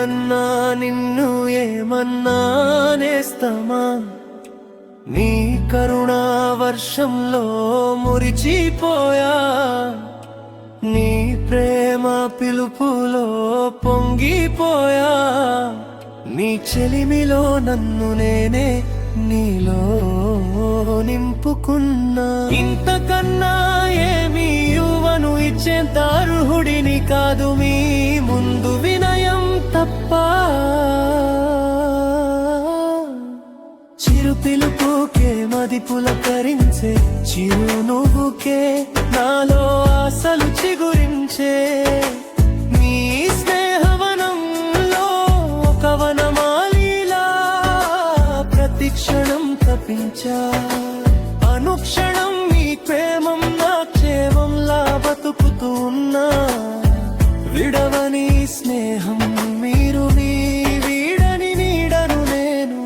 అన్నా నిన్ను ఏమన్నా నేస్తమా, నీ కరుణా వర్షంలో మురిచిపోయా, నీ ప్రేమ పిలుపులో పొంగిపోయా, నీ చెలిమిలో నన్ను నేనే నీలో నింపుకున్నా. ఇంతకన్నా ఏమీ యువను ఇచ్చేంత అర్హుడిని కాదు మీ ముందు వినయం తప్ప. చిరు పిలుపుకే మది పులకరించే, చిరు నువ్వుకే నాలో ఆశలు చిగురించే, నీ స్నేహవనంలో ఒక వనమాలిలా ప్రతి క్షణం తపించా. అనుక్షణం మీ ప్రేమం నా క్షేమంలా బతుకుతూ ఉన్నా. విడవని స్నేహం మీరు, నీ వీడని నీడను నేను.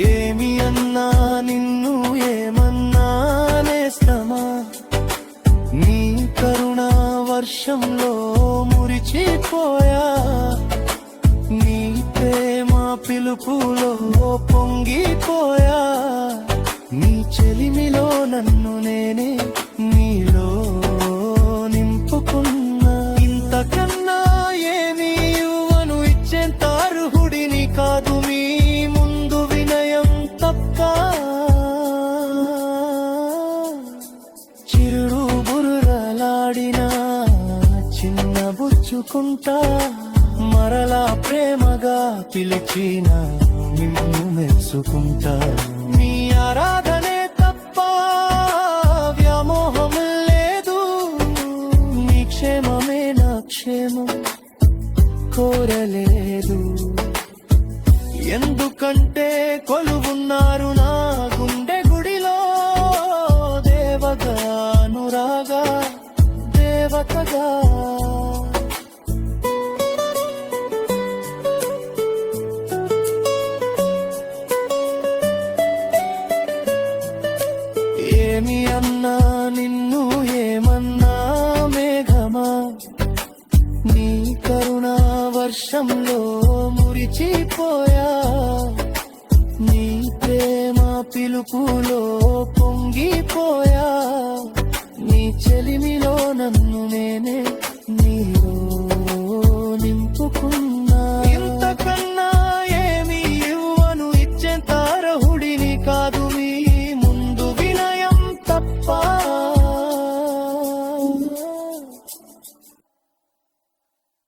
ఏమి అన్నా నిన్ను ఏమన్నా నేస్తమా, నీ కరుణా వర్షంలో మురిచిపోయా, నీ ప్రేమ పిలుపులో పొంగిపోయా, నీ చెలిమిలో నన్ను నేనే నీలో నింపుకున్నా. ఇంతకన్నా ఏమీ యువను ఇచ్చేంత అర్హుడిని కాదు మీ ముందు వినయం తప్ప. చిరుడు బురులాడినా చిన్నబుచ్చుకుంటా, మరలా ప్రేమగా పిలిచిన నిన్ను మెచ్చుకుంటా. మీ ఆరాధనే తప్ప వ్యామోహం లేదు, నీ క్షేమమే నా క్షేమం కోరలేదు. ఎందుకంటే కొలువున్నారు నా గుండె గుడిలో దేవగా అనురాగా దేవతగా. ఏమి అన్నా నిన్ను ఏమన్నా మేఘమా, నీ కరుణా వర్షంలో మురిచిపోయా, నీ ప్రేమ పిలుపులో పొంగిపోయా, నీ చెలిమిలో నన్ను నేనే నీలో